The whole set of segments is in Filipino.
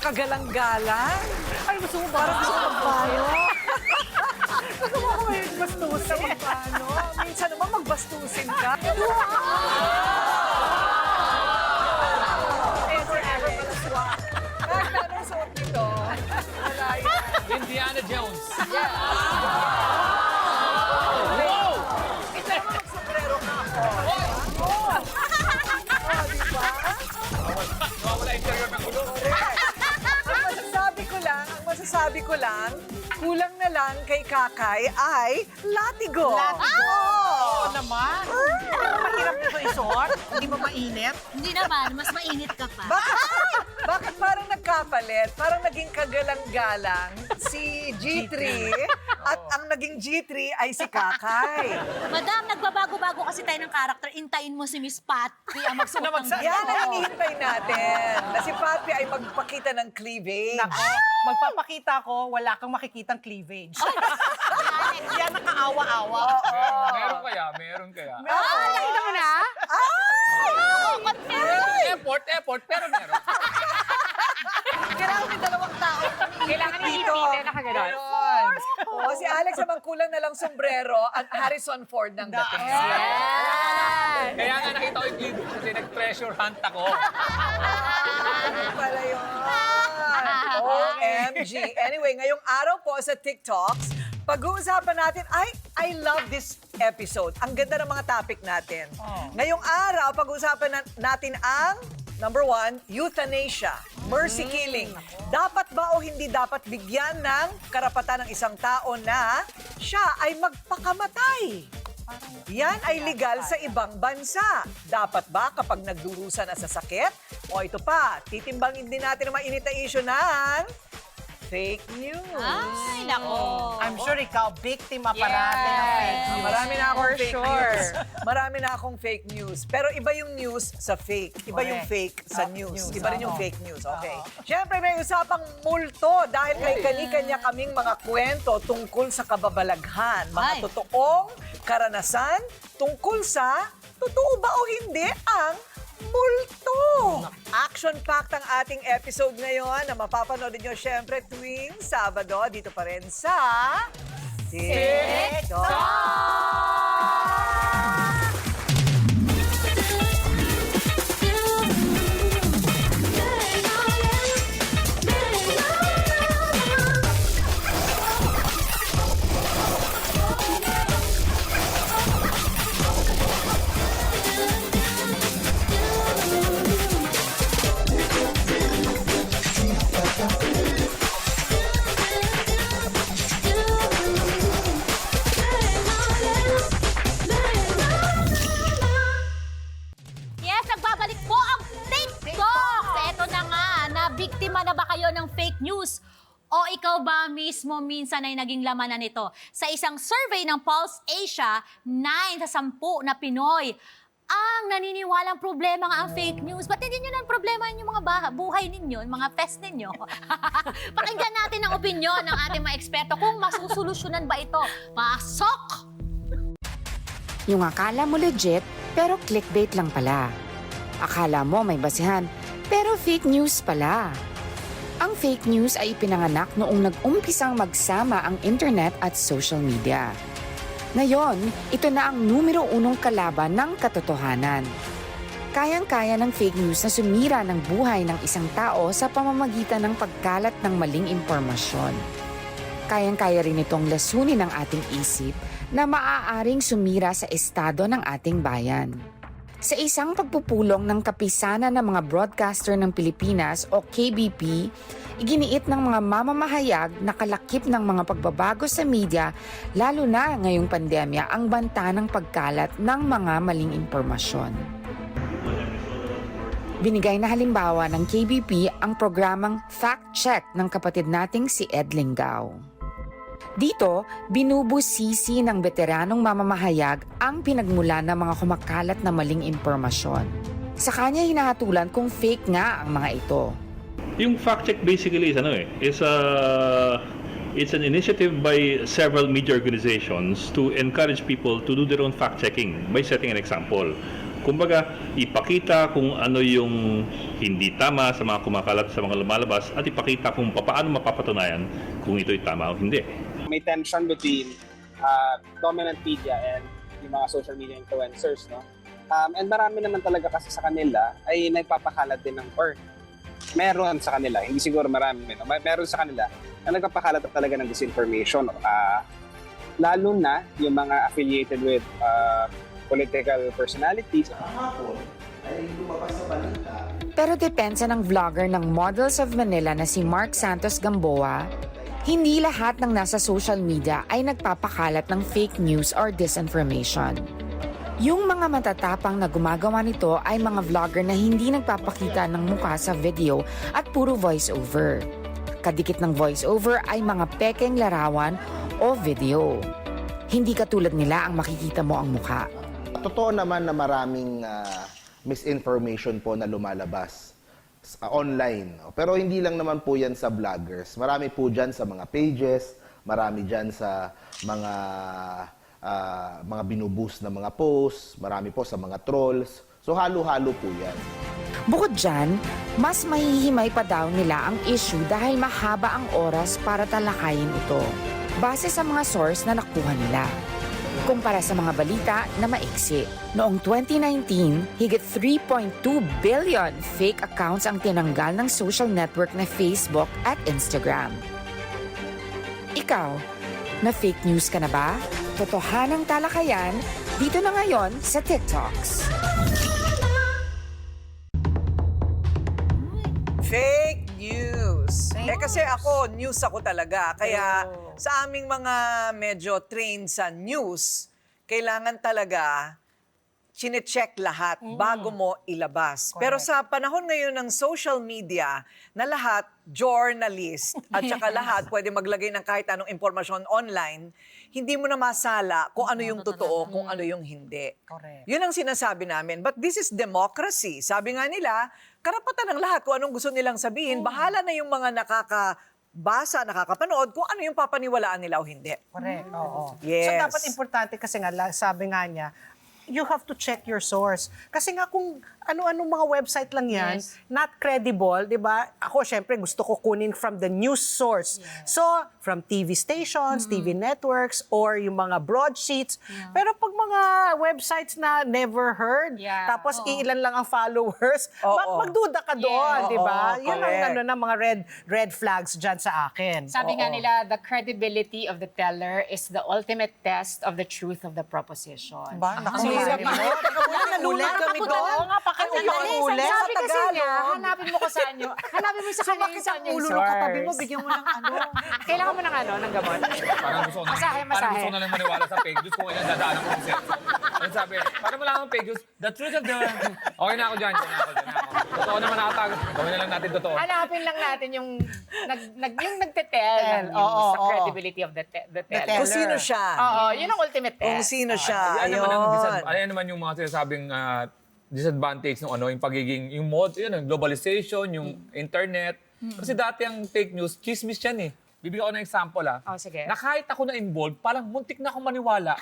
kagalang-galang. Ay, gusto mo ba? Parang gusto mo magbayo. Gusto mo ako ngayon bastusin? Paano? Minsan naman magbastusin ka. Eh, si Alex Malaswa. Kahit na anong suot nito, wala yun. Indiana Jones. Wow! Ito naman magsombrero ka ako. Oh, diba? Nawawala interior ng ulo. Ang masasabi ko lang, kulang na lang kay Kakay ay latigo. Latigo. Oo naman. Mahirap nito isuot. Hindi mo mainit. Hindi naman, mas mainit ka pa. Bakit parang nagkapalit? Parang naging kagalang-galang si G3 at ang naging G3 ay si Kakay. Madam, nagbabago-bago kasi tayo ng karakter. Intayin mo si Miss Patty ang magsuot ng Yan ang hinihintay natin. Na si Papi ay magpakita ng cleavage. Nako, magpapakita ko, wala kang makikitang cleavage. Yan nakaawa-awa. Meron kaya, meron kaya. Nakita mo na? Effort, pero meron. Kailangan may dalawang tao. Kailangan Dito. iipite na kagano'n. Meron. O, si Alex naman kulang na lang sombrero at Harrison Ford ng dating. Kaya nga nakita ko yung clip kasi nag-treasure hunt ako. Ano pala yun? OMG. Anyway, ngayong araw po sa TikToks, pag-uusapan natin, I love this episode. Ang ganda ng mga topic natin. Ngayong araw, pag-uusapan natin ang number 1, euthanasia, mercy killing. Dapat ba o hindi dapat bigyan ng karapatan ng isang tao na siya ay magpakamatay? Yan ay legal sa ibang bansa. Dapat ba kapag nagdurusa na sa sakit? O ito pa, titimbangin din natin ang mainit na issue ng fake news. Ay, nako. I'm sure ikaw, biktima parati ng fake news. Marami na akong For fake sure. news. Marami na akong fake news. Pero iba yung news sa fake. Iba yung fake Correct. sa news. Iba rin yung Oo. fake news. Okay. Siyempre, may usapang multo dahil kay kani-kanya kaming mga kwento tungkol sa kababalaghan. Mga Ay. totoong karanasan tungkol sa totoo ba o hindi ang multo. Action-packed ang ating episode ngayon na mapapanood nyo siyempre tuwing Sabado dito pa rin sa TikTok. Yes, nagbabalik po ang TikTok! Eto na nga, biktima na ba kayo ng fake news? O ikaw ba mismo minsan ay naging lamanan nito? Sa isang survey ng Pulse Asia, 9 sa 10 na Pinoy ang naniniwalang problema nga ang fake news. Ba't hindi nyo ng problema yung mga buhay ninyo, yung mga fest ninyo? Pakinggan natin ang opinyon ng ating mga eksperto kung masusolusyonan ba ito. Pasok! Yung akala mo legit, pero clickbait lang pala. Akala mo may basihan, pero fake news pala. Ang fake news ay ipinanganak noong nag-umpisang magsama ang internet at social media. Ngayon, ito na ang numero 1 kalaban ng katotohanan. Kayang-kaya ng fake news na sumira ng buhay ng isang tao sa pamamagitan ng pagkalat ng maling impormasyon. Kayang-kaya rin itong lasunin ng ating isip na maaaring sumira sa estado ng ating bayan. Sa isang pagpupulong ng Kapisanan ng mga Broadcaster ng Pilipinas o KBP, iginiit ng mga mamamahayag na kalakip ng mga pagbabago sa media, lalo na ngayong pandemya, ang banta ng pagkalat ng mga maling impormasyon. Binigay na halimbawa ng KBP ang programang Fact Check ng kapatid nating si Ed Lingao. Dito, binubusisi ng veteranong mamamahayag ang pinagmulan ng mga kumakalat na maling impormasyon. Sa kanya hinahatulan kung fake nga ang mga ito. Yung fact check basically is it's an initiative by several media organizations to encourage people to do their own fact checking by setting an example. Kumbaga, ipakita kung ano yung hindi tama sa mga kumakalat sa mga lumalabas at ipakita kung paano mapapatunayan kung ito'y tama o hindi. May tension between dominant media and yung mga social media influencers, no? And marami naman talaga kasi sa kanila ay nagpapakalat din ng, or meron sa kanila, hindi siguro marami, no? Meron sa kanila na nagpapakalat talaga ng disinformation. Lalo na yung mga affiliated with political personalities. Pero depensa ng vlogger ng Models of Manila na si Mark Santos Gamboa, hindi lahat ng nasa social media ay nagpapakalat ng fake news or disinformation. Yung mga matatapang na gumagawa nito ay mga vlogger na hindi nagpapakita ng mukha sa video at puro voice-over. Kadikit ng voice-over ay mga pekeng larawan o video. Hindi katulad nila ang makikita mo ang mukha. Totoo naman na maraming misinformation po na lumalabas online. Pero hindi lang naman po yan sa vloggers. Marami po dyan sa mga pages, marami dyan sa mga binuboost na mga posts, marami po sa mga trolls. So halo-halo po yan. Bukod dyan, mas mahihimay pa daw nila ang issue dahil mahaba ang oras para talakayin ito. Base sa mga source na nakuha nila. Kumpara sa mga balita na maiksi. Noong 2019, higit 3.2 billion fake accounts ang tinanggal ng social network na Facebook at Instagram. Ikaw, na fake news ka na ba? Totohanang talakayan, dito na ngayon sa TikToks. Fake news. Kasi ako, news ako talaga. Kaya sa aming mga medyo trained sa news, kailangan talaga chine-check lahat bago mo ilabas. Pero sa panahon ngayon ng social media, na lahat journalist at saka lahat pwede maglagay ng kahit anong impormasyon online, hindi mo na masala kung ano yung totoo, kung ano yung hindi. Correct. Yun ang sinasabi namin. But this is democracy. Sabi nga nila, karapatan ng lahat kung anong gusto nilang sabihin. Bahala na yung mga nakakabasa, nakakapanood, kung ano yung papaniwalaan nila o hindi. Correct, oo. Yes. So dapat importante kasi nga, sabi nga niya, you have to check your source. Kasi nga kung ano-anong mga website lang yan, not credible, di ba? Ako, syempre, gusto ko kunin from the news source. So, from TV stations, TV networks, or yung mga broadsheets. Pero pag mga websites na never heard, tapos ilan lang ang followers, magduda ka doon, di ba? Yun ang correct. mga red flags dyan sa akin. Sabi nga nila, the credibility of the teller is the ultimate test of the truth of the proposition. Ba? Naku, Hirap mo. Nalulog kami doon. Sabi kasi niya, hanapin mo ko saan nyo. Hanapin mo sa kanya yung saan yung Ulo source. ng katabi mo, bigyan mo ng ano. Kailangan mo ng ng gamot. Parang gusto ko na, Masahe. Parang gusto ko na lang maniwala sa fake news kung ilan dadaanan ko ng cellphone. Ano sabi? Para malaman fake news, the truth of the... Okay na ako dyan. Totoo naman nakatago. Gawin na lang natin totoo. Hanapin lang natin yung nagte-tell ng news sa credibility of the teller. Kung sino siya. Oo, yun ang ultimate test. Kung sino siya. Ayan naman yung mga sinasabing disadvantage ng yung pagiging, yung globalization, yung internet. Kasi dati ang fake news, chismis yan eh. Bibigyan ko ng example Oh, sige. Na kahit ako na-involved, parang muntik na akong maniwala.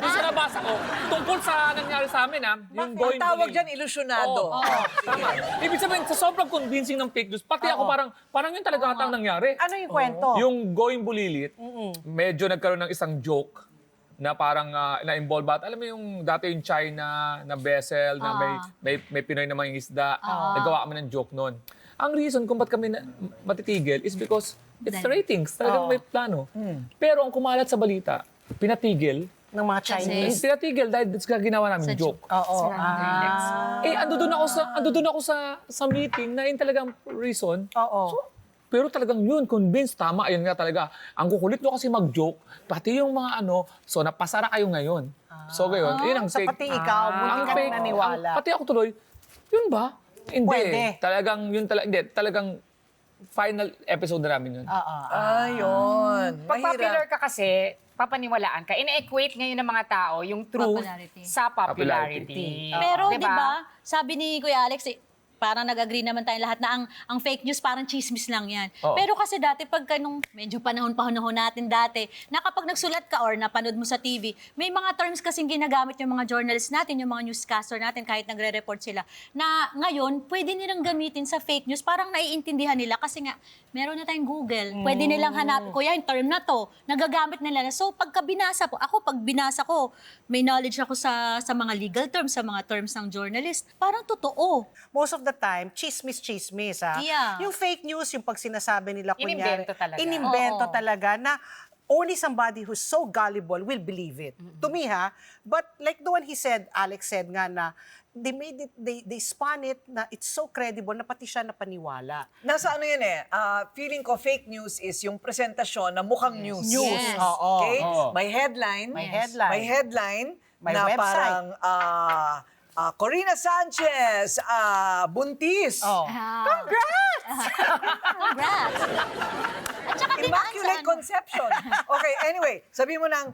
Yung sa nabasa ko, tungkol sa nangyari sa amin yung going Ang tawag bullying. dyan, ilusyonado. Tama. Ibig sabihin, sa sobrang convincing ng fake news, pati ako parang yun talaga atang nangyari. Ano yung kwento? Yung going bulilit, medyo nagkaroon ng isang joke na parang na-involve at alam mo yung dati yung China na vessel na may Pinoy na mga isda, nagawa kami ng joke noon. Ang reason kung ba't kami matitigil is because it's ratings, talagang may plano. Pero ang kumalat sa balita, pinatigil. Ng mga Chinese. Pinatigil dahil ginawa namin joke. Oo. Ando doon ako sa meeting na yun talagang reason. Oo. Pero talagang yun, convinced, tama, ayun nga talaga. Ang kukulit nyo kasi mag-joke, pati yung mga so napasara kayo ngayon. So gayon, yun ang Sa fake. pati ikaw, hindi ka fake, naniwala. pati ako tuloy, yun ba? Hindi. Pwede. Talagang final episode na namin yun. Ayun. Pag popular ka kasi, papaniwalaan ka. Ina-equate ngayon ng mga tao yung truth Popularity. sa popularity. Pero Diba? di ba, sabi ni Kuya Alex, parang nag-agree naman tayo lahat na ang fake news parang chismis lang yan. Oo. Pero kasi dati pagka nung medyo panahon natin dati, na kapag nagsulat ka or napanood mo sa TV, may mga terms kasing ginagamit yung mga journalists natin, yung mga newscaster natin kahit nagre-report sila, na ngayon pwede nilang gamitin sa fake news, parang naiintindihan nila kasi nga meron na tayong Google. Pwede nilang hanapin, kuya, yung term na to, nagagamit nila. So pagka binasa ko, pag binasa ko, may knowledge ako sa mga legal terms, sa mga terms ng journalist, parang totoo. Most of the time, chismis, ha? Yeah. Yung fake news, yung pag sinasabi nila, kunyari, Inimbento talaga. inimbento Oo. talaga na only somebody who's so gullible will believe it. To me, ha? But like the one Alex said nga na, they made it, they spun it na it's so credible na pati siya napaniwala. Nasa ano yan feeling ko fake news is yung presentasyon na mukhang news. News, Yes. oo. Okay? Oo. May headline. May headline. May headline May na website. parang Corina Sanchez, buntis. Oh. Congrats! At saka dinaan sa Immaculate ano. Conception. Okay, anyway, sabi mo nang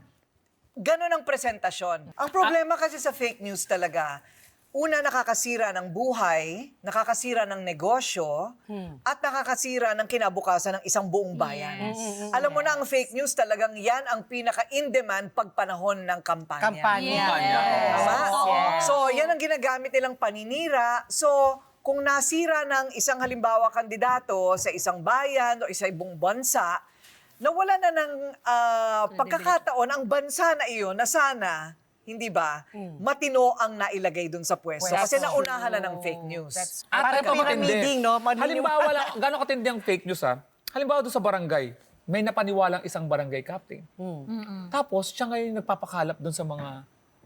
ganun ang presentasyon. Ang problema kasi sa fake news talaga, una, nakakasira ng buhay, nakakasira ng negosyo, at nakakasira ng kinabukasan ng isang buong bayan. Alam mo na, ang fake news talagang yan ang pinaka-in-demand pag panahon ng kampanya. Kampanya. Tama? Yes. So, yan ang ginagamit nilang paninira. So, kung nasira ng isang halimbawa kandidato sa isang bayan o isa ibang bansa, nawala na ng pagkakataon ang bansa na iyon na sana, hindi ba, matino ang nailagay dun sa pwesto. Kasi naunahan na ng fake news. Parang ito matindi. pyramiding, no? Halimbawa lang, gano'ng katindi ang fake news Halimbawa doon sa barangay, may napaniwalang isang barangay captain. Tapos siya ngayon nagpapakalap doon sa mga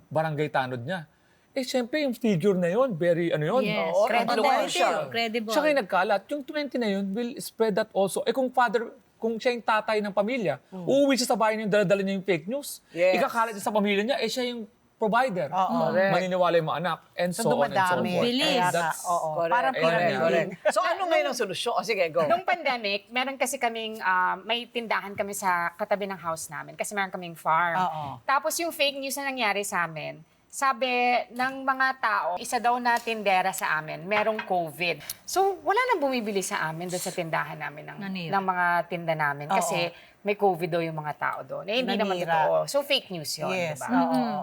barangay tanod niya. Siyempre yung figure na yon, very Yes. Oo, Credible. Credible. Siya ngayon nagkalat. Yung 20 na yun will spread that also. Kung siya yung tatay ng pamilya, uuwi siya sa bahay niya, dala niya yung fake news. Yes. Ikakalat niya sa pamilya niya, siya yung provider. Correct. Maniniwala yung mga anak. And So, so on and so dumadami. forth. Bilis. Kaya That's- oo. Correct. Parang pyramiding. Correct. So, ano ngayon ang solusyon? O, sige, go. Nung pandemic, meron kasi kaming, may tindahan kami sa katabi ng house namin kasi meron kaming farm. Oo. Tapos yung fake news na nangyari sa amin, sabi ng mga tao, isa daw na tindera sa amin, merong COVID. So, wala nang bumibili sa amin doon sa tindahan namin Nanira. ng mga tinda namin kasi may COVID daw yung mga tao doon. Hindi naman Nanira. totoo. So, fake news yun, Yes. diba?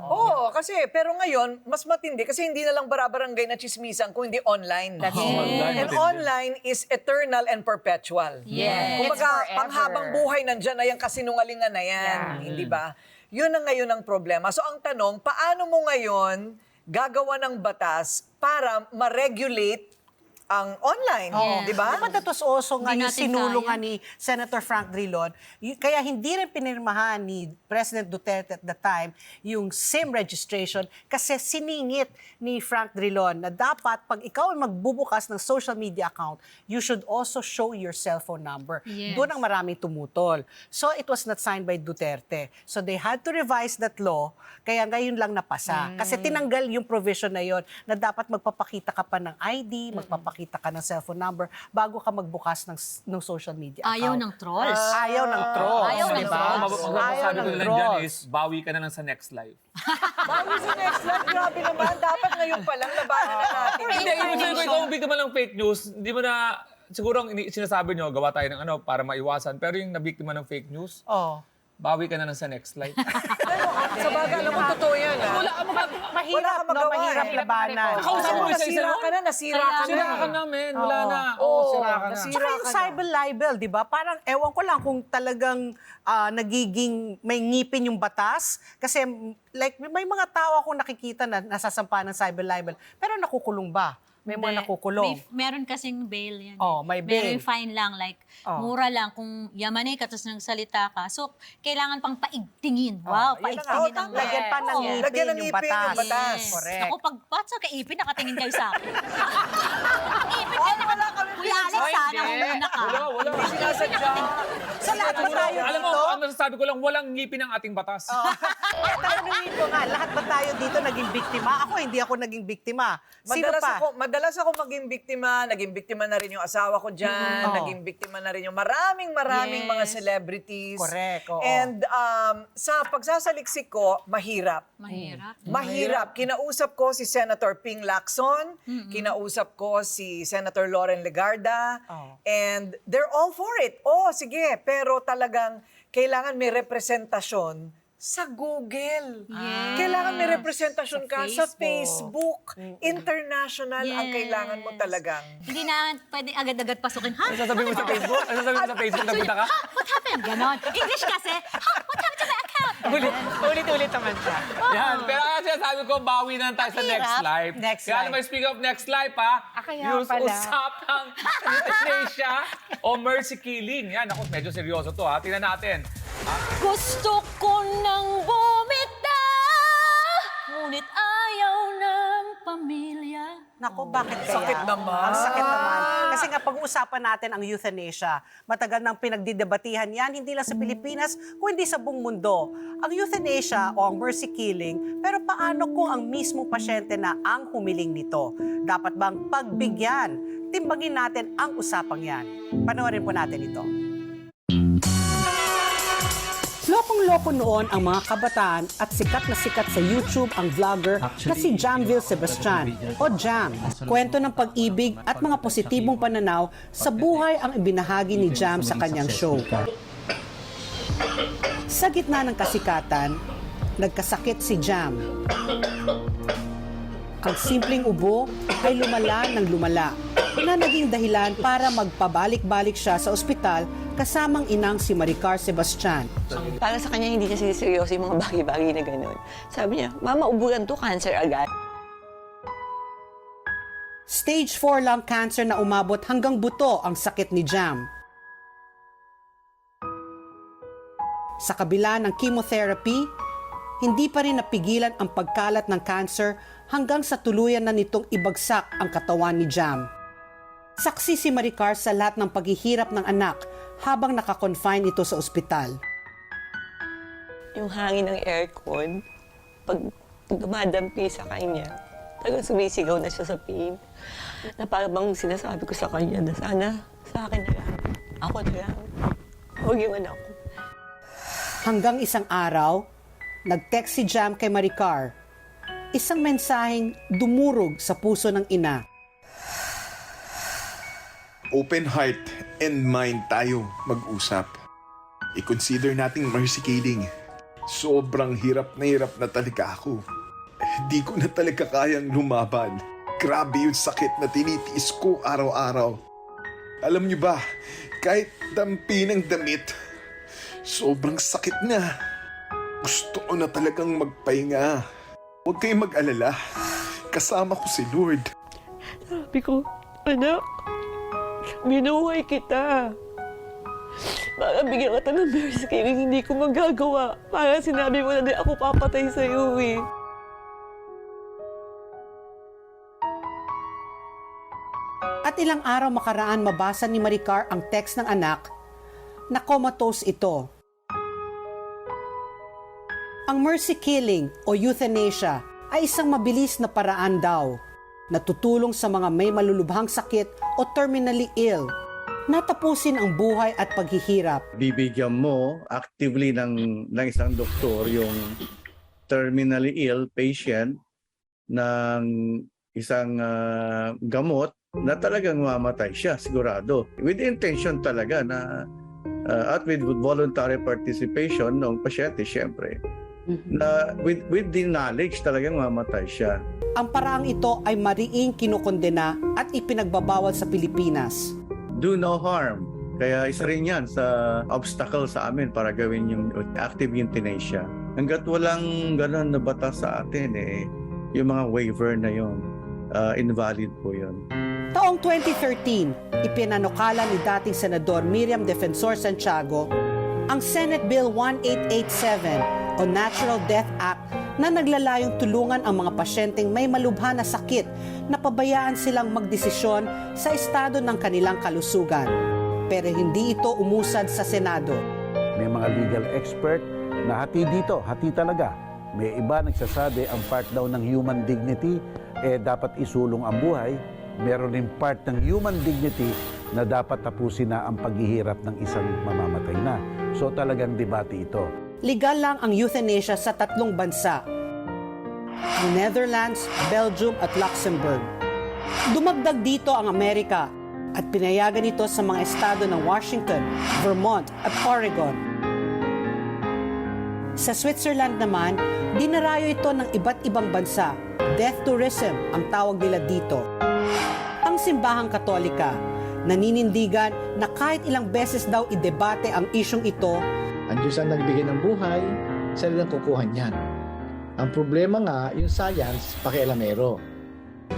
Oo, kasi, pero ngayon, mas matindi kasi hindi na lang barabarangay na chismisan kung hindi online. That's Oh, it. online, And matindi. online is eternal and perpetual. Yes. Kumbaga, It's forever. panghabang buhay nandyan na yung kasinungalingan na yan. Hindi ba? Yun ang ngayon ang problema. So ang tanong, paano mo ngayon gagawa ng batas para ma-regulate ang online, di ba? Dapat that was also nga Hindi yung natin sinulong kaya. nga ni Senator Frank Drilon. Kaya hindi rin pinirmahan ni President Duterte at the time yung SIM registration kasi siningit ni Frank Drilon na dapat pag ikaw ay magbubukas ng social media account, you should also show your cellphone number. Yes. Doon ang maraming tumutol. So it was not signed by Duterte. So they had to revise that law, kaya ngayon lang napasa. Kasi tinanggal yung provision na yon na dapat magpapakita ka pa ng ID, magpapakita ka ng cellphone number bago ka magbukas ng social media account. Ayaw ng trolls. Ayaw ng trolls. Ayaw ng diba? trolls. Ang Ayaw masasabi ng ko lang dyan trolls. is, bawi ka na lang sa next live. Bago sa next live, grabe naman. Dapat ngayon pa lang labanan na natin. Hindi, ibig sabihin ko, ikaw ang biktima ng fake news, hindi mo na, siguro ang sinasabi nyo, gawa tayo ng para maiwasan, pero yung nabiktima ng fake news, Oh. bawi ka na lang sa next live. Sa bagay, alam mo, totoo yan. Mahirap, kang magawa, mahirap eh. labanan. Kausap mo isa-isa Nasira nun? ka na, nasira ka na. Sira ka na, men. Wala na. Oo, Sira ka na. nasira. Tsaka yung ka na. cyber libel, di ba? Parang, ewan ko lang kung talagang nagiging may ngipin yung batas. Kasi, like, may mga tao akong nakikita na nasasampa ng cyber libel. Pero nakukulong ba? May mga nakukulong. Meron kasing bail yan. Oh, may bail. Meron fine lang, like, Oh. mura lang. Kung yaman ka, tapos nagsalita ka. So, kailangan pang paigtingin. Wow, Yun na nga. paigtingin Oh, ang... Lagyan pa ng Oo. ngipin Lagyan ng yung ngipin yung batas. batas. Correct. Ako, pag sa kaipin, nakatingin kayo sa akin. Ipin Oh, ka wala kami Kuya Alex, sana Hindi. umuna ka. Wala. Sinasadya. Sa lahat ba tayo Alam mo, dito? ang masasabi masasabi ko lang, walang ngipin ang ating batas. Tatanungin ko nga, lahat ba tayo dito naging biktima? Ako, hindi ako naging biktima. Sino pa? Madalas ako maging biktima na rin yung asawa ko dyan, Oo. naging biktima na rin yung maraming mga celebrities. Correct, oo. And sa pagsasaliksik ko, mahirap. Mahirap. Kinausap ko si Senator Ping Lacson, kinausap ko si Senator Loren Legarda, and they're all for it. Oh, sige, pero talagang kailangan may representasyon sa Google. Kailangan may representasyon ka sa Facebook. International ang kailangan mo talagang. Hindi na pwede agad-agad pasukin. Ha? Ano sasabihin mo sa Facebook? Ano sasabihin mo sa Facebook? Nagpunta ka? What happened? Ganon. English kasi. Ha? What happened to my account? Ulit-ulit naman siya. Yan. Pero ang sinasabi ko, bawi na tayo sa next live. Next Kaya live. naman, speak of next live, ha? Kaya Yung pala. usapang euthanasia o mercy killing. Yan, ako, medyo seryoso to, ha? Tingnan natin. Gusto ko nang bumitaw, ngunit ayaw ng pamilya. Nako, bakit kaya? Sakit naman. Ang sakit naman. Kasi nga pag-uusapan natin ang euthanasia. Matagal nang pinagdidebatihan yan, hindi lang sa Pilipinas, kundi sa buong mundo. Ang euthanasia o ang mercy killing, pero paano kung ang mismong pasyente na ang humiling nito? Dapat bang pagbigyan? Timbangin natin ang usapang yan. Panoorin po natin ito. Lokong-loko noon ang mga kabataan at sikat na sikat sa YouTube ang vlogger na si Jamville Sebastian o Jam. Kwento ng pag-ibig at mga positibong pananaw sa buhay ang ibinahagi ni Jam sa kanyang show. Sa gitna ng kasikatan, nagkasakit si Jam. Ang simpleng ubo ay lumala ng lumala na naging dahilan para magpabalik-balik siya sa ospital kasamang inang si Maricar Sebastian. Para sa kanya, hindi niya siniseryoso yung mga bagay-bagay na gano'n. Sabi niya, Mama, uburan to, cancer agad. Stage 4 lung cancer na umabot hanggang buto ang sakit ni Jam. Sa kabila ng chemotherapy, hindi pa rin napigilan ang pagkalat ng cancer hanggang sa tuluyan na nitong ibagsak ang katawan ni Jam. Saksi si Maricar sa lahat ng paghihirap ng anak habang nakakonfine ito sa ospital. Yung hangin ng aircon, pag dumadampi sa kanya, talagang sumisigaw na siya sa pain. Na parang bang sinasabi ko sa kanya na sana sa akin na lang. Ako na lang. Huwag yung anak ko. Hanggang isang araw, nag-text si Jam kay Maricar. Isang mensaheng dumurog sa puso ng ina. Open heart and mind tayo mag-usap. I-consider nating mercy killing. Sobrang hirap na talaga ako. Di ko na talaga kayang lumaban. Grabe yung sakit na tinitiis ko araw-araw. Alam niyo ba, kahit dampi ng damit, sobrang sakit na. Gusto ko na talagang magpahinga. Huwag kayong mag-alala. Kasama ko si Lord. Sabi ko, anak, binuhay kita. Baka bigyan ka ng mercy killing, hindi ko magagawa. Parang sinabi mo na din ako papatay sa'yo eh. At ilang araw makaraan mabasa ni Maricar ang text ng anak na comatose ito. Ang mercy killing o euthanasia ay isang mabilis na paraan daw na tutulong sa mga may malulubhang sakit o terminally ill na tapusin ang buhay at paghihirap. Bibigyan mo actively ng isang doktor yung terminally ill patient ng isang gamot na talagang mamatay siya, sigurado. With intention talaga na at with voluntary participation ng pasyente, syempre. Na with the knowledge talagang mamatay siya. Ang paraang ito ay mariing kinukondena at ipinagbabawal sa Pilipinas. Do no harm. Kaya isa rin yan sa obstacle sa amin para gawin yung active euthanasia. Hanggat walang ganon na batas sa atin, yung mga waiver na yun, invalid po yun. Taong 2013, ipinanukala ni dating Senador Miriam Defensor Santiago ang Senate Bill 1887 o Natural Death Act na naglalayong tulungan ang mga pasyenteng may malubha na sakit na pabayaan silang magdesisyon sa estado ng kanilang kalusugan. Pero hindi ito umusad sa Senado. May mga legal expert na hati dito, hati talaga. May iba nagsasabi ang part daw ng human dignity dapat isulong ang buhay. Meron din part ng human dignity na dapat tapusin na ang paghihirap ng isang mamamatay na. So talagang debate ito. Legal lang ang euthanasia sa 3 bansa. Ang Netherlands, Belgium at Luxembourg. Dumagdag dito ang Amerika at pinayagan ito sa mga estado ng Washington, Vermont at Oregon. Sa Switzerland naman, dinarayo ito ng iba't ibang bansa. Death tourism ang tawag nila dito. Ang simbahang Katolika, naninindigan na kahit ilang beses daw idebate ang isyong ito, ang Diyos ang nagbigay ng buhay, sila lang kukuha niyan. Ang problema nga, yung science, pakialamero.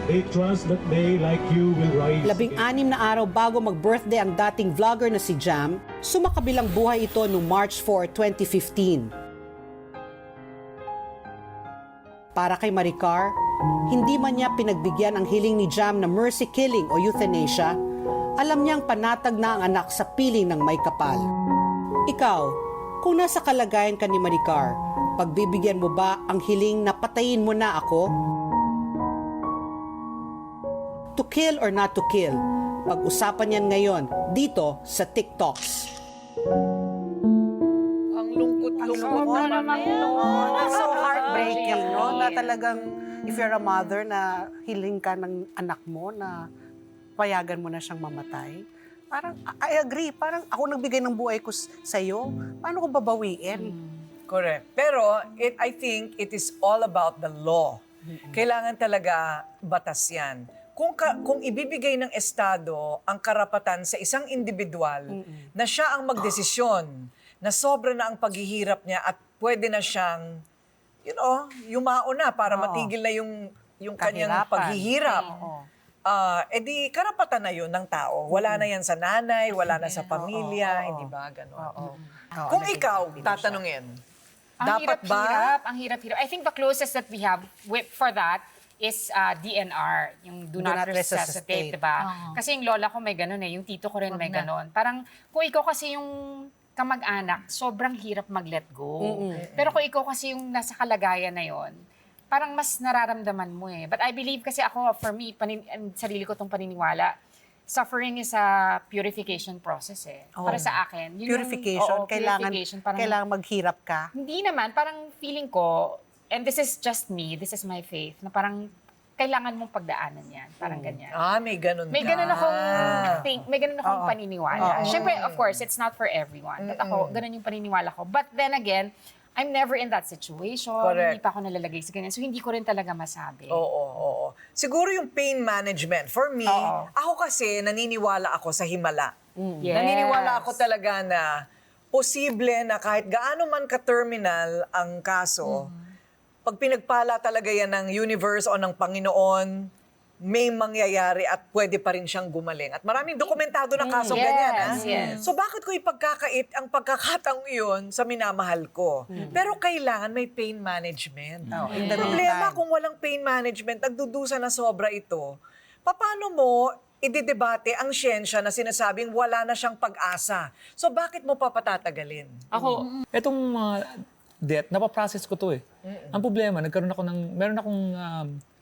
They trust that they, like you, will rise. 16 na araw bago mag-birthday ang dating vlogger na si Jam, sumakabilang buhay ito noong March 4, 2015. Para kay Maricar, hindi man niya pinagbigyan ang hiling ni Jam na mercy killing o euthanasia, alam niyang panatag na ang anak sa piling ng may kapal. Ikaw, kung nasa kalagayan ka ni Maricar, pagbibigyan mo ba ang hiling na patayin mo na ako? To kill or not to kill? Pag-usapan yan ngayon dito sa TikToks. Ang lungkot-lungkot naman yun. That's so heartbreaking, no? Na talagang, if you're a mother na hiling ka ng anak mo na payagan mo na siyang mamatay. Parang, I agree. Parang ako nagbigay ng buhay ko sa'yo. Paano ko babawiin? Correct. Pero I think it is all about the law. Kailangan talaga batas yan. Kung ibibigay ng Estado ang karapatan sa isang individual na siya ang magdesisyon, na sobra na ang paghihirap niya at pwede na siyang, yumao na para matigil na yung kanyang paghihirap. Di karapatan na yun ng tao. Wala na yan sa nanay, wala na sa pamilya, hindi ba? Ganon. Kung ikaw, tatanungin, dapat ba? Ang hirap-hirap. I think the closest that we have for that is DNR, yung do not resuscitate, diba? Kasi yung lola ko may ganun yung tito ko rin may ganun. Parang kung ikaw kasi yung kamag-anak, sobrang hirap mag-let go. Pero kung ikaw kasi yung nasa kalagayan na yon, parang mas nararamdaman mo But I believe kasi ako, for me, sarili ko tong paniniwala, suffering is a purification process Para sa akin. Purification? Kailangan maghirap ka? Hindi naman, parang feeling ko, and this is just me, this is my faith, na parang kailangan mong pagdaanan yan. Parang ganyan. May ganun May ganun akong paniniwala. Siyempre, of course, it's not for everyone. But ako, ganun yung paniniwala ko. But then again, I'm never in that situation. Correct. Hindi pa ako nalalagay sa ganyan. So, hindi ko rin talaga masabi. Oo. Siguro yung pain management. For me, ako kasi naniniwala ako sa himala. Yes. Naniniwala ako talaga na posible na kahit gaano man ka-terminal ang kaso, pag pinagpala talaga yan ng universe o ng Panginoon, may mangyayari at pwede pa rin siyang gumaling. At maraming dokumentado na kaso ganyan. Yes. So bakit ko ipagkakait ang pagkakataong iyon sa minamahal ko? Pero kailangan may pain management. Problema kung walang pain management, nagdudusa na sobra ito. Paano mo ididebate ang siyensya na sinasabing wala na siyang pag-asa? So bakit mo papatatagalin? Ako, etong death, napaprocess ko to Ang problema, meron akong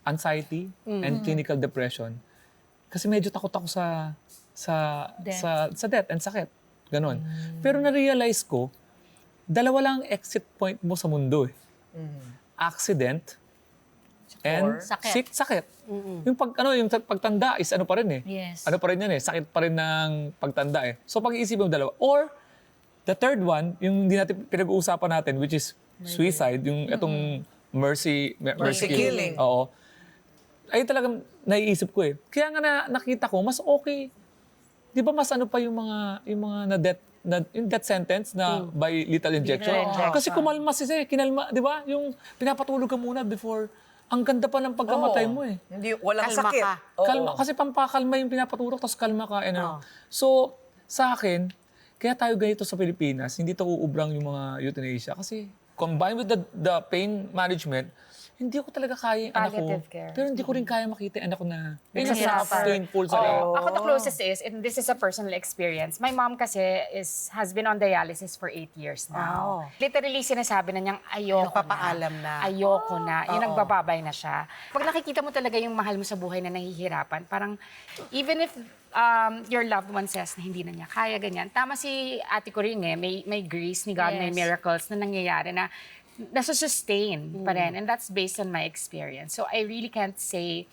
anxiety and clinical depression. Kasi medyo takot ako sa death and sakit. Ganon. Pero na-realize ko, dalawa lang exit point mo sa mundo Accident and sakit. Yung pagtanda is ano pa rin Yes. Ano pa rin yan sakit pa rin ng pagtanda So pag-iisipin mo dalawa. Or, the third one, yung hindi natin pinag-uusapan natin, which is suicide, yung itong mercy killing. Oo. Ayun talagang naiisip ko Kaya nga nakita ko, mas okay. Di ba mas ano pa yung mga yung death sentence na by lethal injection? Kasi kumalma kinalma, di ba? Yung pinapatulog ka muna before, ang ganda pa ng pagkamatay mo Hindi, walang Kalma sakit. ka. Kalma, kasi pampakalma yung pinapatulog, tapos kalma ka. So, sa akin, kaya tayo ganito sa Pilipinas, hindi to uubrang yung mga euthanasia. Kasi combined with the pain management, hindi ko talaga kaya yung anak ko. Palliative care. Pero hindi ko rin kaya makita yung anak ko na yun ang Nagsasuffer. painful sa Oo. Ako the closest is, and this is a personal experience, my mom kasi has been on dialysis for 8 years now. Literally sinasabi na niyang Nagpapaalam na. Ayoko na. Yun Oo. nagbababay na siya. Pag nakikita mo talaga yung mahal mo sa buhay na nahihirapan, parang even if your loved one says na hindi na niya kaya, ganyan. Tama si ate ko rin may grace ni God, may Yes. miracles na nangyayari na nasusustain pa rin. And that's based on my experience. So I really can't say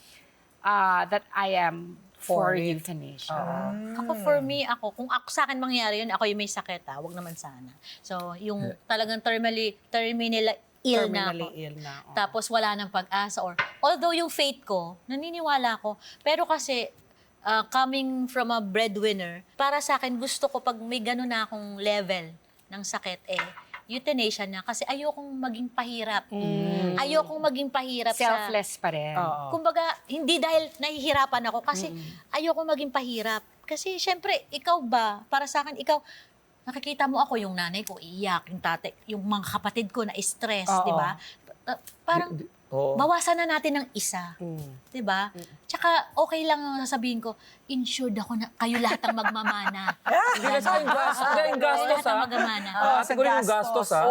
that I am for euthanasia. Ako, for me, kung ako sa akin mangyari yun, ako yung may sakit, wag naman sana. So, yung talagang terminally ill na ako. Tapos wala nang pag-asa although yung faith ko, naniniwala ako. Pero kasi, coming from a breadwinner, para sa akin, gusto ko pag may gano'n na akong level ng sakit, euthanasia na kasi ayokong maging pahirap. Ayokong maging pahirap Selfless pa rin. Kumbaga, hindi dahil nahihirapan ako kasi ayokong maging pahirap. Kasi syempre, ikaw ba, para sa akin, ikaw, nakikita mo ako, yung nanay ko iiyak, yung tatay, yung mga kapatid ko na stress, di ba? Parang, bawasan na natin ng isa. Di ba? Tsaka, okay lang ang sasabihin ko, insured ako na kayo lahat ang magmamana. Hindi na sa akin gastos. Hindi yung gastos, lahat ang magmamana. Ate ko rin yung gastos, ha?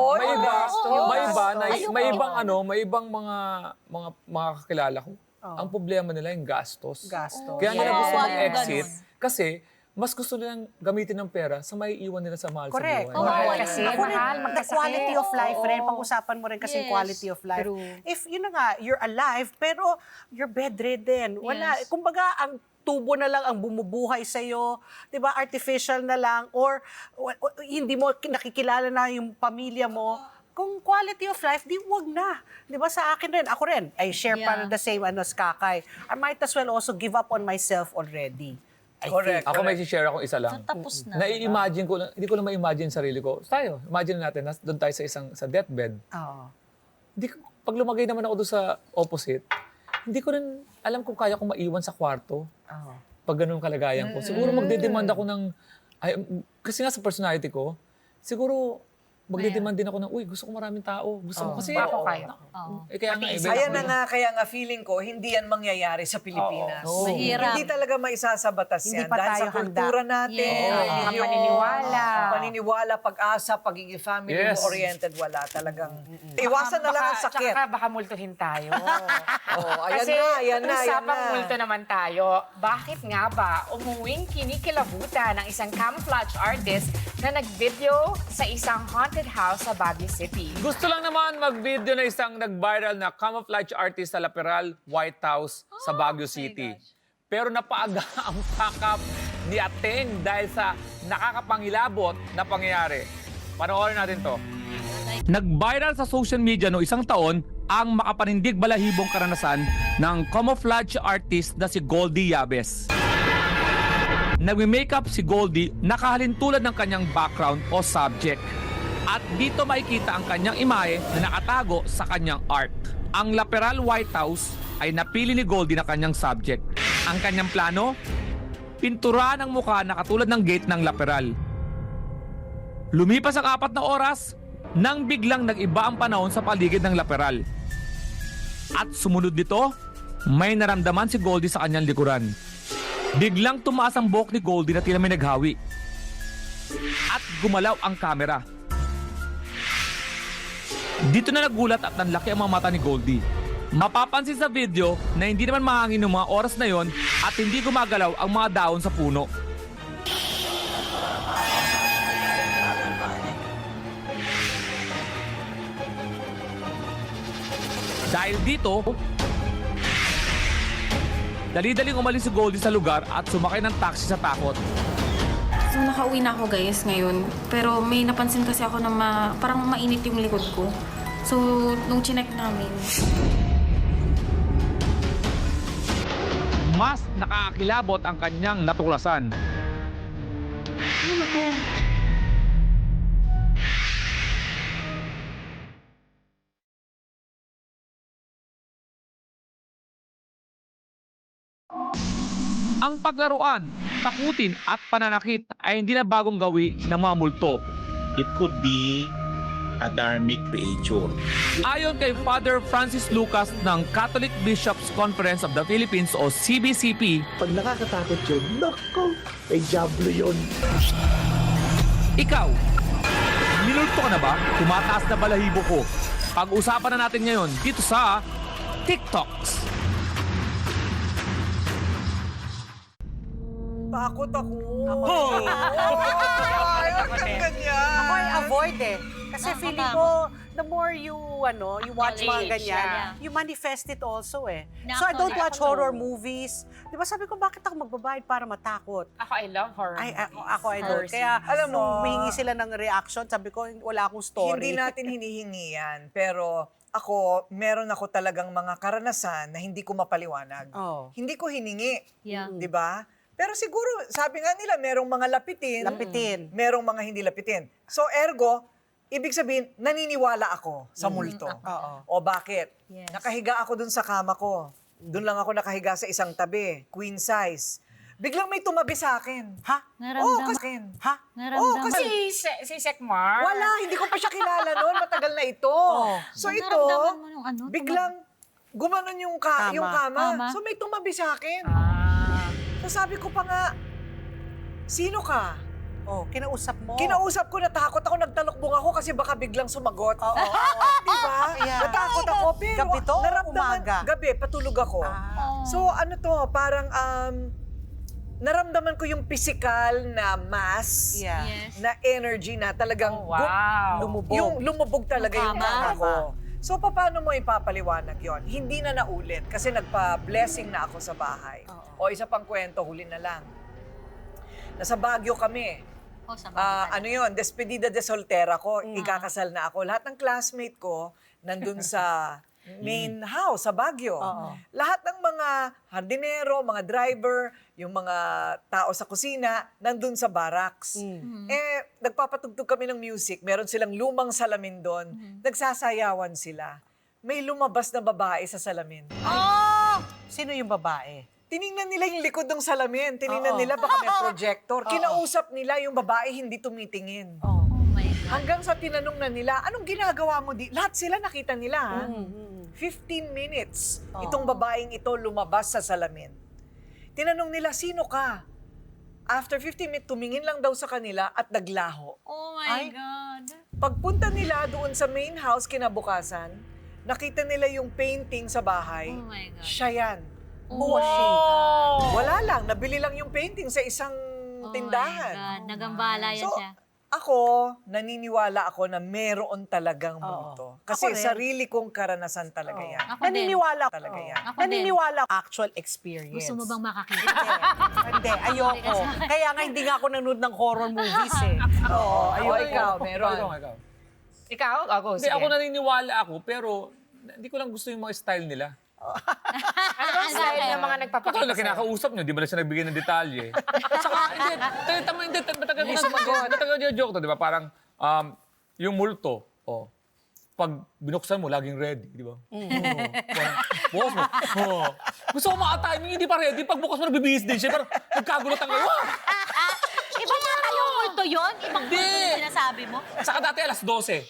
May ibang mga kakilala ko. Ang problema nila yung gastos. Kaya nila gusto mag-exit kasi mas gusto nilang gamitin ng pera sa may iwan nila sa mahal sa buhay. Kasi Ako rin, mahal, the quality of life rin. Pag-usapan mo rin kasi yung quality of life. If, yun na nga, you're alive, pero you're bedridden. Wala. Kumbaga, ang tubo na lang ang bumubuhay sa'yo, di ba, artificial na lang, or hindi mo nakikilala na yung pamilya mo. Kung quality of life, di wag na. Di ba, sa akin rin, ako rin, I share para the same as Kakay. I might as well also give up on myself already. Correct. Ako may share ako isa lang. Tapos na. Nai-imagine ko lang, hindi ko lang ma-imagine sarili ko. Tayo, imagine natin, doon tayo sa deathbed. Pag lumagay naman ako doon sa opposite, hindi ko rin alam kung kaya kong maiwan sa kwarto. Pag ganun kalagayan ko. Siguro magdedemand ako ng, kasi nga sa personality ko, siguro magdedemand din ako ng, gusto ko maraming tao. Gusto ko kasi, kaya. Ayan na nga, kaya nga feeling ko, hindi yan mangyayari sa Pilipinas. Mahirap. Hindi talaga maisasabatas yan. Dahil sa kultura natin, yung paniniwala, pag-asa, pagiging family-oriented, wala talagang. Iwasan na lang ang sakit. Tsaka baka multuhin tayo. Ayan na. Usapang multo naman tayo. Bakit nga ba umuwing kinikilabutan ng isang camouflage artist na nag-video sa isang haunted house sa Baguio City? gusto lang naman mag-video na isang nag-viral na camouflage artist sa Laperal White House sa Baguio City. Pero napaaga ang pakap ni Ateng dahil sa nakakapangilabot na pangyayari. Panoorin natin to. Nag-viral sa social media no isang taon ang makapanindig balahibong karanasan ng camouflage artist na si Goldie Yabes. Nagme-makeup si Goldie nakahalin tulad ng kanyang background o subject. At dito makikita ang kanyang imahe na nakatago sa kanyang art. Ang Laperal White House ay napili ni Goldie na kanyang subject. Ang kanyang plano? Pintura ng mukha na katulad ng gate ng Laperal. Lumipas ang 4 na oras nang biglang nag-iba ang panahon sa paligid ng Laperal. At sumunod nito, may naramdaman si Goldie sa kanyang likuran. Biglang tumaas ang buhok ni Goldie na tila may naghawi. At gumalaw ang kamera. Dito na nagulat at nanlaki ang mga mata ni Goldie. Mapapansin sa video na hindi naman mahangin ng mga oras na yon at hindi gumagalaw ang mga dahon sa puno. Dahil dito, dali-daling umalis si Goldie sa lugar at sumakay ng taxi sa takot. So, nakauwi na ako guys ngayon. Pero may napansin kasi ako na parang mainit yung likod ko. So, nung chinek namin. Mas nakakakilabot ang kanyang natuklasan. Ano ba ito? Ang paglaruan, takutin at pananakit ay hindi na bagong gawi ng mga multo. It could be adharmic creature. Ayon kay Father Francis Lucas ng Catholic Bishops Conference of the Philippines o CBCP, Pag nakakatakot yun, nako, may diablo yun. ikaw, minulto ka na ba? Tumataas na balahibo ko. Pag-usapan na natin ngayon dito sa TikToks. Takot ako. Ako ganyan. Ako ay avoid eh. Kasi feeling ko, the more you watch mga ganyan, you manifest it also eh. So I don't watch horror movies. Di ba sabi ko, bakit ako magbabayad para matakot? Ako, I love horror Ako I don't. Kaya, Alam mo, humihingi sila ng reaction. Sabi ko, wala akong story. Hindi natin hinihingi yan, pero ako, meron ako talagang mga karanasan na hindi ko mapaliwanag. Hindi ko hiningi. Di ba? Pero siguro, sabi nga nila, merong mga lapitin. Merong mga hindi lapitin. So ergo, ibig sabihin, naniniwala ako sa multo. O bakit? Nakahiga ako dun sa kama ko. Dun lang ako nakahiga sa isang tabi, queen size. Biglang may tumabi sa akin. Ha? Naramdaman. Oo, kasi Si Sekmar. wala, hindi ko pa siya kilala noon. Matagal na ito. So ito, Naramdaman mo nung biglang gumanon yung kama. So may tumabi sa akin. So sabi ko pa nga, sino ka? Kinausap mo. Kinausap ko, natakot ako, nagtalokbong ako kasi baka biglang sumagot. Diba? Yeah. Natakot ako, pero Gabi to, naramdaman, umaga? gabi, patulog ako. So ano to, parang naramdaman ko yung physical na mass, na energy na talagang lumubog. Yung lumubog talaga yung kama ko. So, paano mo ipapaliwanag yon? Hindi na naulit kasi nagpa-blessing na ako sa bahay. O isa pang kwento, huli na lang. Nasa Baguio kami. Ano yun? Despedida de soltera ko. Ikakasal na ako. Lahat ng classmate ko nandun sa main house sa Baguio. Lahat ng mga hardinero, mga driver, yung mga tao sa kusina, nandun sa barracks. Nagpapatugtog kami ng music. Meron silang lumang salamin doon. Nagsasayawan sila. May lumabas na babae sa salamin. Sino yung babae? Tiningnan nila yung likod ng salamin. Tiningnan nila baka may projector. Kinausap nila yung babae, hindi tumitingin. Hanggang sa tinanong na nila, anong ginagawa mo di? Lahat sila nakita nila, ha? 15 minutes, itong babaeng ito lumabas sa salamin. Tinanong nila, sino ka? After 15 minutes, tumingin lang daw sa kanila at naglaho. Oh my God. Pagpunta nila doon sa main house kinabukasan, nakita nila yung painting sa bahay. Oh my God. Siya yan. Who was she? Wala lang, nabili lang yung painting sa isang tindahan. Oh my God, nagambala yan siya. Ako, naniniwala ako na meron talagang multo. Kasi Ako rin. sarili kong karanasan talaga yan. Naniniwala Talaga yan. Naniniwala actual experience. Gusto mo bang makakita? Hindi, ayoko. Kaya nga hindi nga ako nanood ng horror movies eh. Ayoko. Ikaw, meron. Ikaw? Ako, Hindi, sige. ako naniniwala ako, pero hindi ko lang gusto yung mga style nila. Ano bang style ng mga nagpapakita Pagkala na kinakausap nyo, di ba na siya nagbigay ng detalye? Saka, hindi, matagal joke to, di ba? Parang, yung multo, pag binuksan mo, laging ready, di ba? Bukas mo, gusto ko maka-timing, hindi pa ready. Pag bukas mo, nagbibihis din siya, pero nagkagulatan kayo. Ibang yata yung multo yun? Ibang multo yung sinasabi mo? Saka dati alas 12.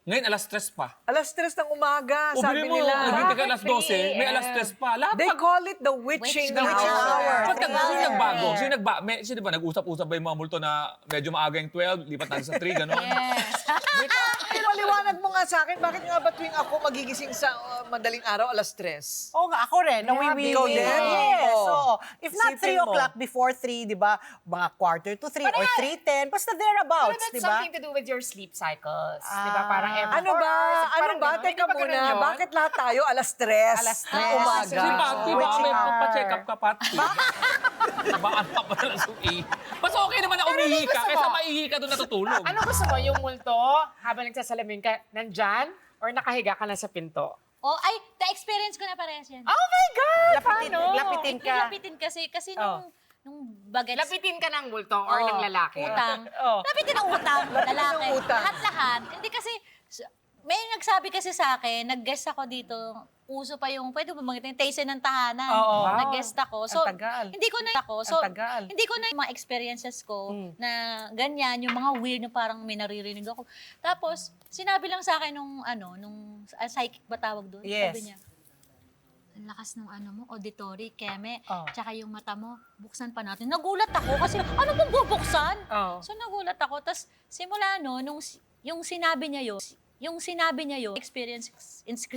Ngayon, alas 3 pa. Alas 3 ng umaga, sabi Sabi mo, nila. naging ka alas 12, may alas 3 pa. Lahat They pag... call it the witching hour. Ba't sino nagbago? Sino ba, nag-usap-usap ba yung mga multo na medyo maaga yung 12, lipat natin sa 3, gano'n? Paliwanag mo nga sa akin, bakit nga ba tuwing ako magigising sa madaling araw, alas 3? Oo nga, ako rin. Nawiwi. Ikaw din? Yes. Oo. If not Isipin 3 mo. o'clock, before 3, di ba? Mga quarter to 3 or 3:10, basta thereabouts, But that's di ba? something to do with your sleep cycles. Di ba? Parang every Ano 4 ba? hours, Ano parang ba? ganun. Teka Hindi ba ganun muna. yun? Bakit lahat tayo alas 3? Alas 3. ng umaga. Di ba, Witching hour. pa-check up ka, Pati? Baka pa pala suki. Mas okay naman na umihi ka, gusto kaysa mo? maihi ka doon natutulog. Ano gusto mo? Yung multo, habang nagsasalamin ka, nandyan? Or nakahiga ka na sa pinto? Oh, ay, na-experience ko na parehas yan. Oh my God! Lapitin ka. Lapitin kasi nung bagets. Lapitin ka ng multo or ng lalaki? Utang. Oh. Lapitin ang utang. Lalaki. ng utang. Lahat-lahat. Hindi kasi, May nagsabi kasi sa akin, nag-guest ako dito, uso pa yung, pwede ba mga taste ng tahanan. Oo. Nag-guest ako. So, Ang tagal. hindi ko na hindi ko na yung mga experiences ko na ganyan, yung mga weird na parang may naririnig ako. Tapos, sinabi lang sa akin nung psychic ba tawag doon? Yes. Sabi niya, ang lakas ng mo, auditory, keme, tsaka yung mata mo, buksan pa natin. Nagulat ako kasi, ano pong bubuksan? So nagulat ako. Tapos simula yung sinabi niya yun,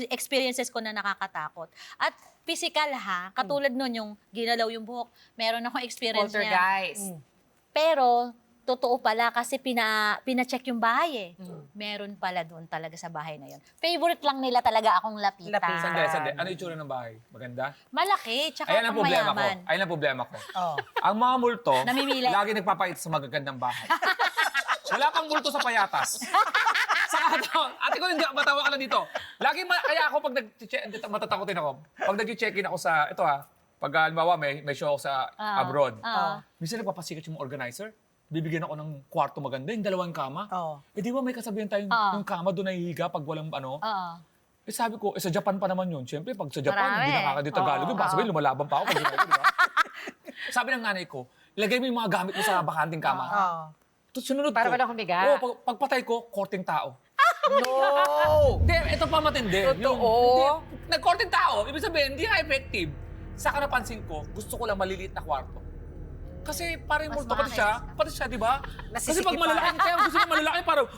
experiences ko na nakakatakot. At physical katulad nun yung ginalaw yung buhok, meron akong experience niya. Poltergeist. Pero, totoo pala kasi pina-check yung bahay Meron pala doon talaga sa bahay na yun. Favorite lang nila talaga akong lapitan. Sandali. Ano itsura ng bahay? Maganda? Malaki, tsaka Ayan ang problema mayaman. ko. Ayan ang problema ko. Ang mga multo, Namimili. lagi nagpapait sa magagandang bahay. Wala pang multo sa payatas. Ate ko, hindi, matawa ka na dito. Kaya ako pag matatakotin ako. Pag nag-check-in ako sa, pag halimbawa may show ako sa abroad. Minsan nagpapasikat yung organizer. Bibigyan ako ng kwarto maganda, yung 2 kama. Eh di ba may kasabihan tayong yung kama doon nahihiga pag walang Eh sabi ko, sa Japan pa naman yun. Siyempre, pag sa Japan, hindi nakakadito Tagalog yun. Baka sabihin, lumalaban pa ako. Pag di ba? Sabi ng nanay ko, ilagay mo yung mga gamit mo sa bakanting kama. Sunod Para ko. walang humiga. Pagpatay ko, korting tao. No! Hindi, ito pa matindi. Totoo? Nag-korting tao, ibig sabihin, hindi nga effective. Saka napansin ko, gusto ko lang maliliit na kwarto. Kasi parang multo, pati siya, di ba? Kasi pag malalaki, kaya gusto niya malalaki, parang,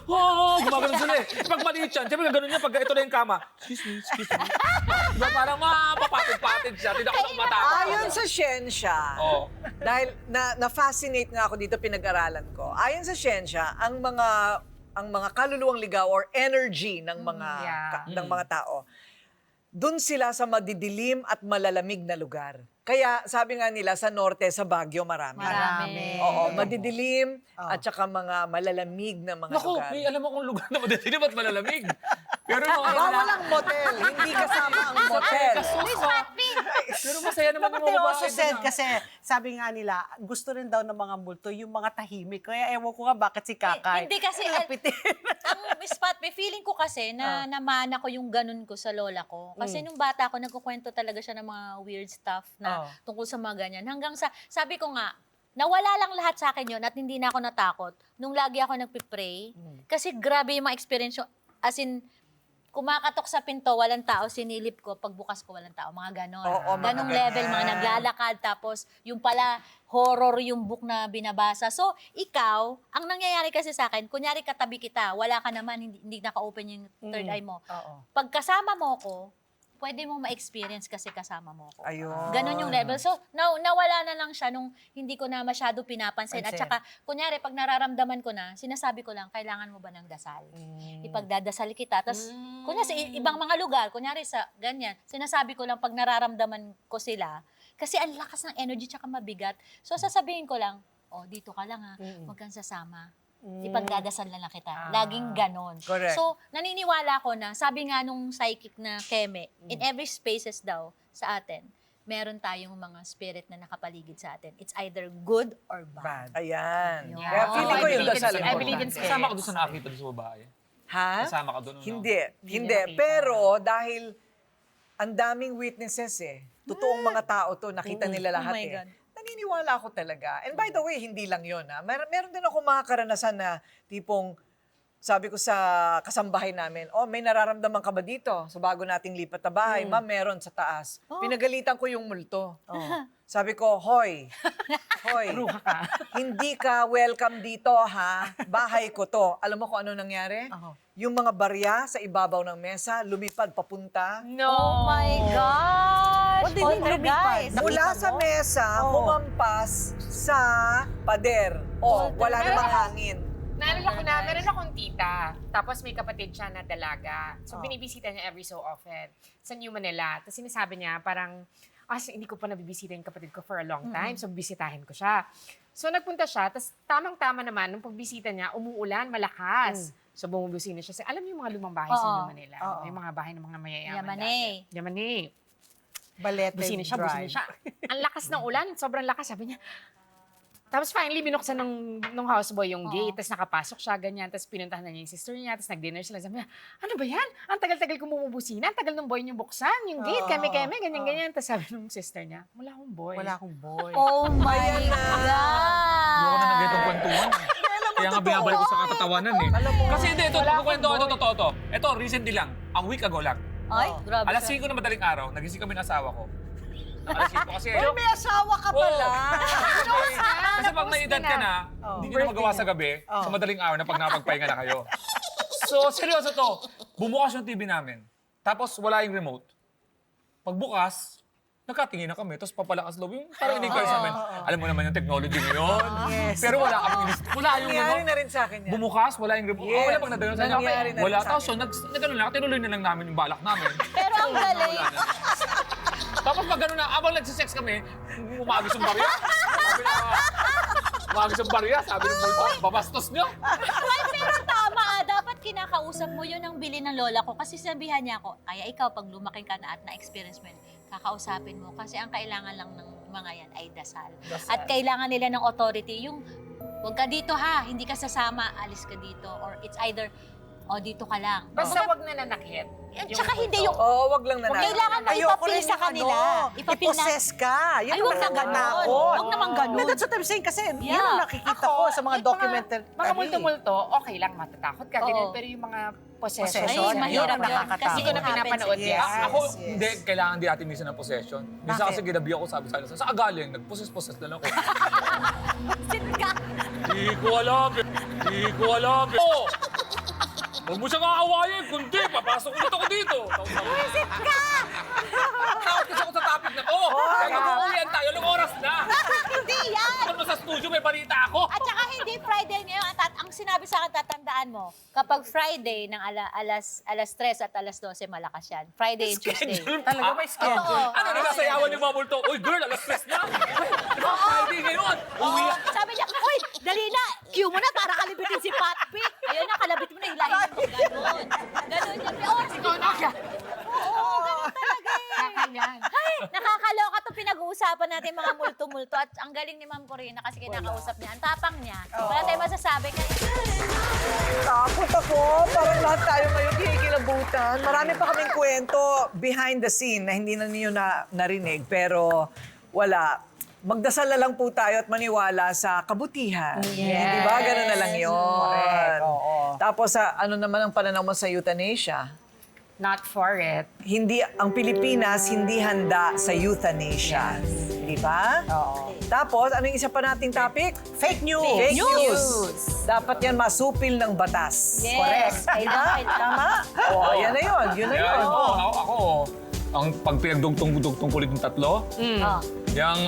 gumagano sila eh. Pag maliit siya, siyempre gano'n niya, pag ito na yung kama, excuse me. Diba, parang mapapatid-patid siya, hindi ako matakot. Ayon sa siyensya, dahil na-fascinate nga ako dito, pinag-aralan ko. Ayon sa siyensya, ang mga kaluluwang ligaw or energy ng mga tao, dun sila sa madidilim at malalamig na lugar. Kaya sabi nga nila sa norte, sa Baguio, marami. Oo, madidilim at saka mga malalamig na mga lugar. Naku, alam mo kung lugar na madidilim at malalamig. Pero walang motel. Hindi kasama ang motel. Pero masaya naman Dapat they also said, kasi sabi nga nila, gusto rin daw ng mga multo yung mga tahimik. Kaya ewan ko nga bakit si Kakay. Hindi kasi, ang Miss Patme, feeling ko kasi na namana ko yung ganun ko sa lola ko. Kasi nung bata ako, nagkukwento talaga siya ng mga weird stuff na tungkol sa mga ganyan. Hanggang sa, sabi ko nga, nawala lang lahat sa akin yun at hindi na ako natakot nung lagi ako nagpipray. Kasi grabe yung mga experience yung, as in, kumakatok sa pinto, walang tao, sinilip ko, pagbukas ko, walang tao. Mga ganon. Ganong level, mga naglalakad. Tapos, yung pala, horror yung book na binabasa. So, ikaw, ang nangyayari kasi sa akin, kunyari katabi kita, wala ka naman, hindi naka-open yung third eye mo. Pag kasama mo ko, pwede mo ma-experience kasi kasama mo ko. Ayun. Ganon yung level. So, nawala na lang siya nung hindi ko na masyado pinapansin. At saka, kunyari, pag nararamdaman ko na, sinasabi ko lang, kailangan mo ba ng dasal? Ipagdadasal kita. Tapos, kunyari, sa ibang mga lugar, kunyari sa ganyan, sinasabi ko lang pag nararamdaman ko sila, kasi ang lakas ng energy tsaka mabigat. So, sasabihin ko lang, dito ka lang huwag kang sasama. Ipagdadasal na lang kita. Laging ganon. Correct. So, naniniwala ko na, sabi nga nung psychic na Keme, in every spaces daw sa atin, meron tayong mga spirit na nakapaligid sa atin. It's either good or bad. Ayan. Yeah. Kaya feeling ko yung dasal. I believe in spirits. Kasama ka doon sa nakakita doon sa babae. Ha? Kasama ka doon. Hindi. Pero dahil ang daming witnesses totoong mga tao to, nakita nila lahat Oh my God. Naniniwala ako talaga. And by the way, hindi lang yun. Meron din ako mga karanasan na tipong, sabi ko sa kasambahay namin, may nararamdaman ka ba dito sa bago nating lipat na bahay? Ma'am, meron sa taas. Pinagalitan ko yung multo. Sabi ko, hoy, hindi ka welcome dito, ha? Bahay ko to. Alam mo kung ano nangyari? Yung mga barya sa ibabaw ng mesa, lumipad papunta. Oh my gosh! What do you mean lumipad? Mula sa mesa, humampas sa pader. Wala namang hangin. Naalala ko na, meron akong tita. Tapos may kapatid siya na dalaga. So, binibisita niya every so often sa New Manila. Tapos sinasabi niya, parang, hindi ko pa nabibisita yung kapatid ko for a long time. So, bisitahin ko siya. So, nagpunta siya. Tapos, tamang-tama naman, nung pagbisita niya, umuulan, malakas. So, bumubusina siya. Alam niyo yung mga lumang bahay sa New Manila? Yung mga bahay ng mga mayayaman dati. Yamane. Balete Busina siya. Ang lakas ng ulan. Sobrang lakas. Sabi niya, Tapos finally, binuksan nung houseboy yung gate, tapos nakapasok siya, ganyan, tapos pinuntahan na niya yung sister niya, tapos nag-dinner sila. Sabi niya, ano ba yan? Ang tagal-tagal ko bumubusina, ang tagal ng boy niyo buksan, yung gate, keme-keme, ganyan-ganyan. Tapos sabi nung sister niya, wala akong boy. Wala akong boy. Oh my God! Ayoko na ng ganitong kwentuhan. Kaya nga binabalik ko sa katatawanan eh. Kasi hindi, ito, kwento ko, ito, totoo to. Ito, recently lang, a week ago lang. Ay, grabe. Alas 5 na madaling araw, nagising kami ng asawa ko. Alas 5 kasi. Pero may asawa ka pala. Kasi pag may edad ka na, hindi nyo na magawa sa gabi, sa madaling araw na pag napagpahinga na kayo. So, seryoso to. Bumukas yung TV namin. Tapos wala yung remote. Pagbukas, nagkatingin na kami, tapos papalakas loob yung parang in-encourage namin. Alam mo naman yung technology ngayon. Pero wala kami, wala yung Nangyari remote. na rin sa akin yan. Bumukas, wala yung remote. Yes. Wala pang nadagano sa Nangyari inyo. na Wala. rin sa Tapos yun, nagano lang, tinuloy na lang namin yung balak namin. Pero ang galing. Tapos pag gano'n na, abang nagsisex kami, umagis yung barya. Sabi na, umagis yung barya. Sabi ng multo, babastos nyo. Ay, pero tama, dapat kinakausap mo yun ang bili ng lola ko. Kasi sabihan niya ako, kaya ikaw, pag lumaki ka na at na-experience mo yun, kakausapin mo. Kasi ang kailangan lang ng mga yan ay dasal. At kailangan nila ng authority. Yung, huwag ka dito ha, hindi ka sasama, alis ka dito. Or it's either, o dito ka lang. Basta wag na nanakit. At saka hindi yung... Oo, wag lang na natin. Kailangan mo ipapil sa kanila. I-possess ka. Yan Ay, ang wag na nakatakot. ganun. Wag naman ganun. No, that's what I'm saying kasi yan Yeah. ang nakikita ko sa mga documentary. Mga multo-multo, okay lang, matatakot ka. Ganun, pero yung mga possession, Ay, yun mahirap ang yun. nakakatakot. Kasi Hindi ko na it happens pinapanood again. yan. Ako, hindi, kailangan di natin minsan ng possession. Minsan kasi ginabi ako, sabi sa kanila, saan galing? Nag-possess na lang ako. Sit ka. Di ko alam. Di ko alam. Oh! Huwag mo siyang aawayin. Kundi, papasok ulit ako dito. Sit ka! Takot kasi ako sa topic na to. Kaya mag-uuwian tayo. Anong oras na? Hindi yan! Ano sa studio, may balita ako. At saka hindi Friday ngayon. Ang sinabi sa akin, tatandaan mo, kapag Friday ng alas 3 at alas 12, malakas yan. Friday and Tuesday. Talaga may schedule. Oo. Ano, nagsasayawan yung mga multo? Uy, girl, alas 3 na. Friday ngayon. Uwi. Sabi niya, uy, dali na, cue mo na para kalibitin si Patpi. Ayun na, kalabit mo na, hilahin mo. Ganon. Ganon yan. May oras ko na. Oo, ganon talaga eh. Ay, nakakaloka to pinag-uusapan natin mga multo-multo. At ang galing ni Ma'am Corina kasi kinakausap niya. Ang tapang niya. Wala tayong masasabi. Takot ako. Parang lahat tayo ngayon kikilabutan. Marami pa kaming kwento behind the scene na hindi na ninyo narinig. Pero wala. Magdasal na lang po tayo at maniwala sa kabutihan. Yes. Di ba? Ganun na lang yun. Correct, oo. Tapos, ano naman ang pananaw mo sa euthanasia? Not for it. Hindi, ang Pilipinas hindi handa sa euthanasia. Di ba? Oo. Tapos, ano yung isa pa nating topic? Fake news. Fake news. Dapat yan masupil ng batas. Yes. Correct. Kailangan. Tama? O, yan na yun. Yun na yun. Ako, ang pag pinagdugtong ko ulit ng tatlo, yung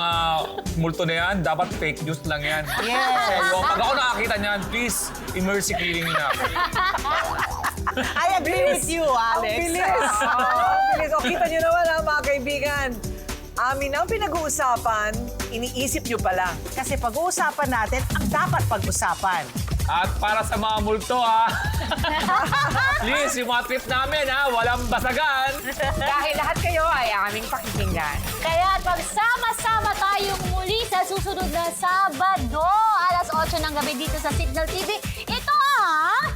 multo na yan, dapat fake news lang yan. Yes. So, pag ako nakakita niyan, please, immerse killing niya. I agree with you, Alex. Ang bilis. Ang bilis. O, kita nyo naman mga kaibigan. Amin ang pinag-uusapan, iniisip nyo pa lang. Kasi pag-uusapan natin ang dapat pag-usapan. At para sa mga multo, please, yung mga trip namin, walang basagan. Dahil lahat kayo ay aming pakikinggan. Kaya magsama-sama tayong muli sa susunod na Sabado, alas 8 ng gabi dito sa Signal TV. Ito ang...